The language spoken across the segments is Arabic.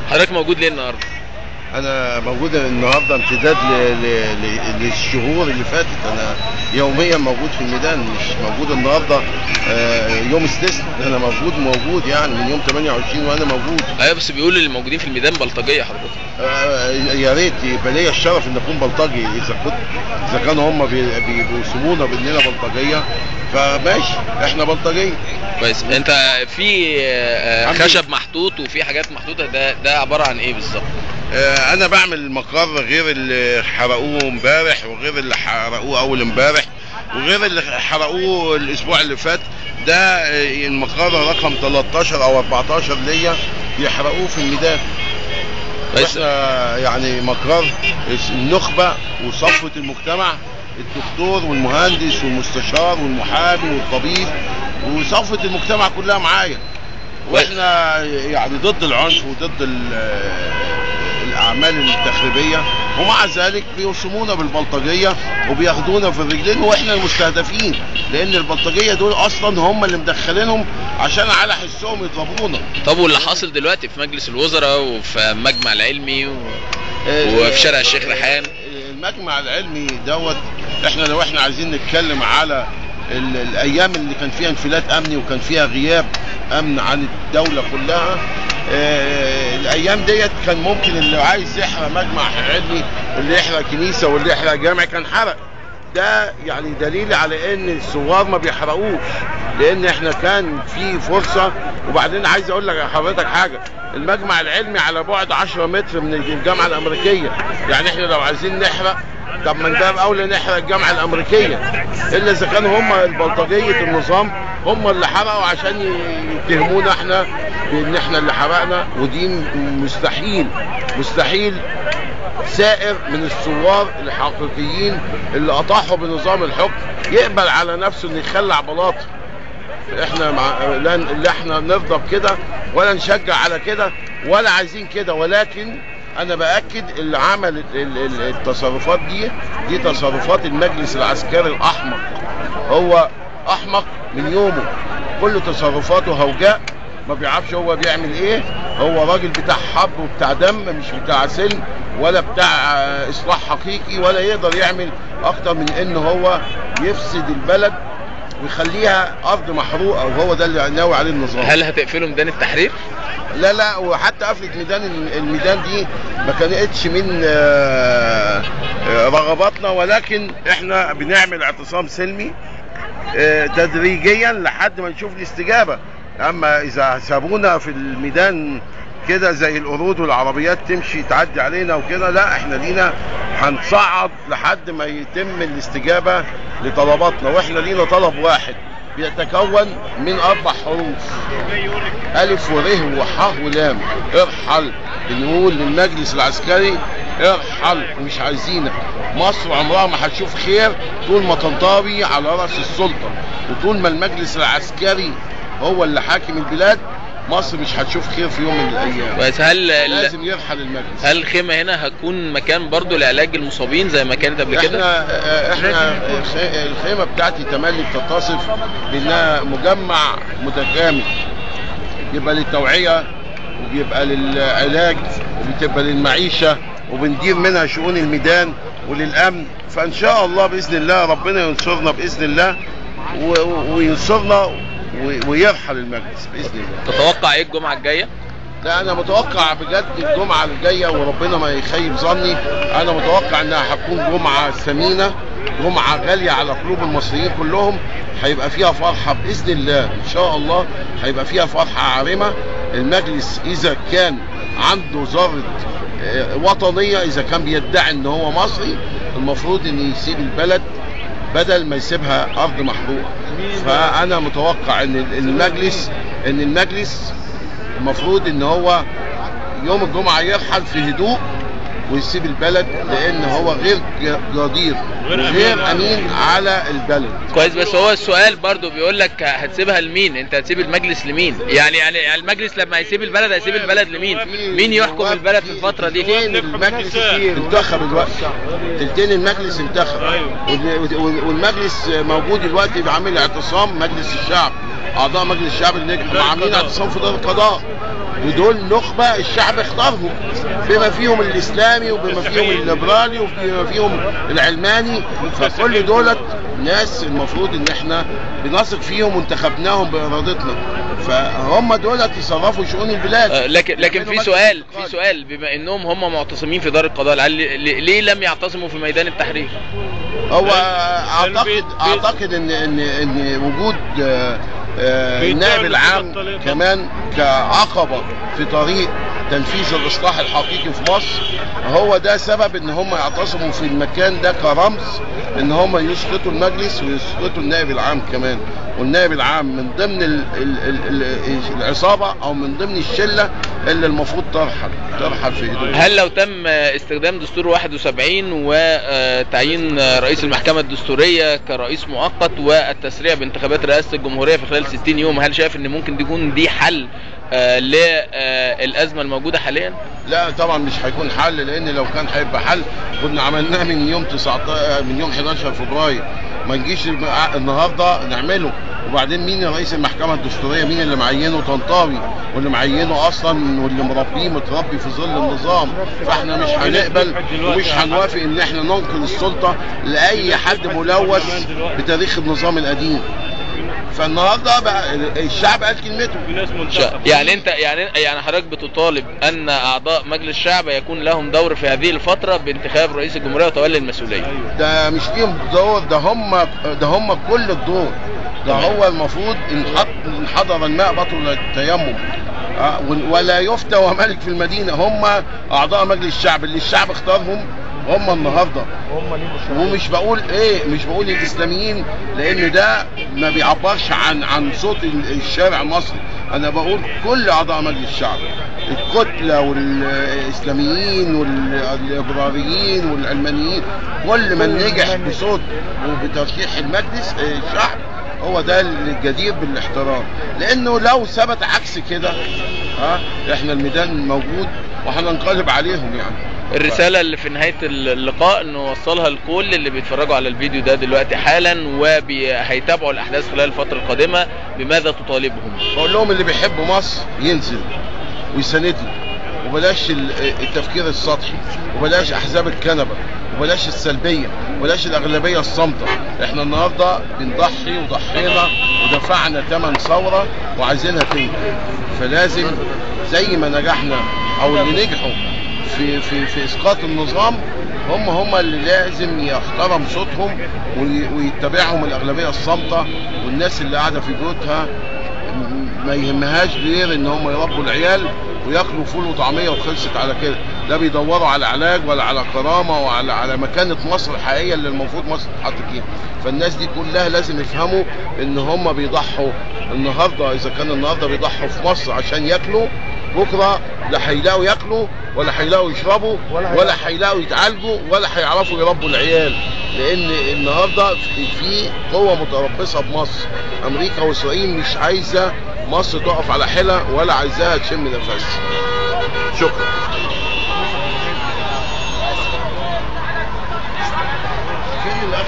حضرتك موجود ليه النهارده؟ انا موجود النهارده امتداد للشهور اللي فاتت. انا يوميا موجود في الميدان، مش موجود النهارده يوم استثناء. انا موجود يعني من يوم 28 وانا موجود. ايوه بس بيقول اللي موجودين في الميدان بلطجيه حضرتك. يا ريت يبقى ليا الشرف ان اكون بلطجي. اذا كانوا هم بيوصمونا باننا بلطجيه فماشي، احنا بلطجيه. كويس. انت في خشب محطوط وفي حاجات محطوطه، ده عباره عن ايه بالظبط؟ انا بعمل مقر غير اللي حرقوه امبارح وغير اللي حرقوه اول امبارح وغير اللي حرقوه الاسبوع اللي فات. ده المقر رقم 13 او 14 ليا يحرقوه في الميدان. واحنا يعني مقر النخبه وصفوه المجتمع، الدكتور والمهندس والمستشار والمحامي والطبيب وصفوه المجتمع كلها معايا. واحنا يعني ضد العنف وضد الاعمال التخريبيه، ومع ذلك بيوصمونا بالبلطجيه وبياخدونا في الرجلين واحنا المستهدفين، لان البلطجيه دول اصلا هم اللي مدخلينهم عشان على حسهم يضربونا. طب واللي حاصل دلوقتي في مجلس الوزراء وفي المجمع العلمي وفي شارع الشيخ ريحان؟ المجمع العلمي دوت، لو احنا عايزين نتكلم على الايام اللي كان فيها انفلات امني وكان فيها غياب امن عن الدوله كلها، الايام ديت كان ممكن اللي عايز يحرق مجمع علمي واللي يحرق كنيسه واللي يحرق جامع كان حرق. ده يعني دليل على ان الثوار ما بيحرقوش، لان احنا كان في فرصه. وبعدين عايز اقول لك حضرتك حاجه، المجمع العلمي على بعد 10 متر من الجامعه الامريكيه. يعني احنا لو عايزين نحرق، طب من باب اولى نحرق الجامعه الامريكيه، الا اذا كانوا هم البلطجيه النظام هم اللي حرقوا عشان يتهمونا احنا بان احنا اللي حرقنا. ودي مستحيل سائر من الثوار الحقيقيين اللي اطاحوا بنظام الحكم يقبل على نفسه انه يخلع بلاطه. احنا لا احنا نرضى بكده ولا نشجع على كده ولا عايزين كده. ولكن انا باكد اللي عمل التصرفات دي تصرفات المجلس العسكري الاحمق. هو احمق من يومه، كل تصرفاته هوجاء، ما بيعرفش هو بيعمل ايه. هو راجل بتاع حرب وبتاع دم، مش بتاع سلم ولا بتاع اصلاح حقيقي، ولا يقدر يعمل اكتر من ان هو يفسد البلد ويخليها ارض محروقه، وهو ده اللي ناوي عليه النظام. هل هتقفلوا ميدان التحرير؟ لا، وحتى قفله الميدان دي ما كانتش من رغباتنا، ولكن احنا بنعمل اعتصام سلمي تدريجيا لحد ما نشوف الاستجابه. اما اذا سابونا في الميدان كده زي القرود والعربيات تمشي تعدي علينا وكده، لا، احنا لينا هنصعد لحد ما يتم الاستجابه لطلباتنا. واحنا لينا طلب واحد بيتكون من 4 حروف، ألف ور وح ولام. ارحل. بنقول للمجلس العسكري ارحل، مش عايزينك. مصر عمرها ما هتشوف خير طول ما تنطوي على رأس السلطة، وطول ما المجلس العسكري هو اللي حاكم البلاد مصر مش هتشوف خير في يوم من الايام. بس هل لازم يرحل المجلس. هل الخيمه هنا هتكون مكان برضو لعلاج المصابين زي ما كانت قبل كده؟ احنا الخيمه بتاعتي تملي بتتصف بانها مجمع متكامل، بيبقى للتوعيه وبيبقى للعلاج وبتبقى للمعيشه، وبندير منها شؤون الميدان وللامن. فان شاء الله باذن الله ربنا ينصرنا باذن الله وينصرنا ويرحل المجلس باذن الله. تتوقع ايه الجمعه الجايه؟ لا، انا متوقع بجد الجمعه الجايه وربنا ما يخيب ظني، انا متوقع انها هتكون جمعه ثمينه، جمعه غاليه على قلوب المصريين كلهم. هيبقى فيها فرحه باذن الله، ان شاء الله هيبقى فيها فرحه عارمه. المجلس اذا كان عنده ذره وطنيه، اذا كان بيدعي ان هو مصري، المفروض ان يسيب البلد بدل ما يسيبها ارض محروقه. فانا متوقع ان المجلس المفروض ان هو يوم الجمعه يرحل في هدوء ويسيب البلد، لان هو غير جدير غير امين على البلد. كويس. بس هو السؤال برضو بيقول لك هتسيبها لمين؟ انت هتسيب المجلس لمين؟ يعني المجلس لما هيسيب البلد هيسيب البلد لمين؟ مين يحكم البلد في الفتره دي؟ تلتين المجلس انتخب دلوقتي، تلتين المجلس انتخب، والمجلس موجود دلوقتي بيعمل اعتصام. مجلس الشعب، اعضاء مجلس الشعب اللي عاملين اعتصام في دار القضاء، ودول نخبه الشعب اختارهم، بما فيهم الاسلامي وبما فيهم الليبرالي وبما فيهم العلماني. فكل دولت ناس المفروض ان احنا بنثق فيهم وانتخبناهم بارادتنا، فهم دولت يصرفوا شؤون البلاد. لكن في سؤال بما انهم هم معتصمين في دار القضاء ليه لم يعتصموا في ميدان التحرير؟ هو اعتقد ان وجود النائب العام كمان كعقبة في طريق تنفيذ الإصلاح الحقيقي في مصر، هو ده سبب ان هم يعتصموا في المكان ده كرمز ان هم يسقطوا المجلس ويسقطوا النائب العام كمان. والنائب العام من ضمن العصابة او من ضمن الشلة اللي المفروض ترحل في ايدهم. هل لو تم استخدام دستور 71 وتعيين رئيس المحكمة الدستورية كرئيس مؤقت والتسريع بانتخابات رئاسة الجمهورية في خلال 60 يوم، هل شايف ان ممكن تكون دي حل للأزمة الموجودة حاليا؟ لا طبعا مش هيكون حل، لان لو كان هيبقى حل كنا عملناه من يوم 11 فبراير، ما نجيش النهارده نعمله. وبعدين مين رئيس المحكمة الدستورية؟ مين اللي معينه؟ طنطاوي، واللي معينه اصلا واللي مربيه متربي في ظل النظام. فاحنا مش هنقبل ومش هنوافق ان احنا ننقل السلطة لاي حد ملوث بتاريخ النظام القديم. فالنهارده بقى الشعب قال كلمته. يعني حضرتك بتطالب ان اعضاء مجلس الشعب يكون لهم دور في هذه الفتره بانتخاب رئيس الجمهوريه وتولي المسؤوليه؟ ده مش ليهم دور، ده هم كل الدور. ده هو المفروض ان حضر الماء بطل التيمم، ولا يفتى وملك في المدينه. هم اعضاء مجلس الشعب اللي الشعب اختارهم هم النهارده. ومش بقول مش بقول الاسلاميين لان ده ما بيعبرش عن صوت الشارع المصري، انا بقول كل اعضاء مجلس الشعب، الكتله والاسلاميين والليبراليين والعلمانيين، كل من نجح بصوت وبترشيح المجلس الشعب هو ده الجدير بالاحترام. لانه لو ثبت عكس كده احنا الميدان موجود وهننقلب عليهم. يعني الرسالة اللي في نهاية اللقاء نوصلها لكل اللي بيتفرجوا على الفيديو ده دلوقتي حالا وهيتابعوا الأحداث خلال الفترة القادمة، بماذا تطالبهم؟ بقول لهم اللي بيحب مصر ينزل ويساندني، وبلاش التفكير السطحي، وبلاش أحزاب الكنبة، وبلاش السلبية، وبلاش الأغلبية الصامتة. احنا النهاردة بنضحي وضحينا ودفعنا ثمن ثورة وعايزينها تنجح، فلازم زي ما نجحنا أو اللي نجحوا في اسقاط النظام هم اللي لازم يحترم صوتهم ويتبعهم الاغلبيه الصامته. والناس اللي قاعده في بيوتها ما يهمهاش غير ان هم يربوا العيال وياكلوا فول وطعميه وخلصت على كده. لا بيدوروا على علاج ولا على كرامه ولا على مكانه مصر الحقيقيه اللي المفروض مصر تتحط فيها. فالناس دي كلها لازم يفهموا ان هم بيضحوا النهارده، اذا كان النهارده بيضحوا في مصر عشان ياكلوا، بكره لا هيلاقوا ياكلوا ولا هيلاقوا يشربوا ولا هيلاقوا يتعالجوا ولا هيعرفوا يربوا العيال. لان النهارده في قوه متربصه بمصر، امريكا واسرائيل مش عايزه مصر تقف على حيلها ولا عايزاها تشم نفس. شكرا. فين الاخ؟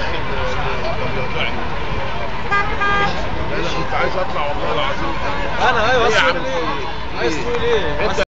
انا كنت عايز اطلع والله العظيم. انا ايوه عايز تقول ايه؟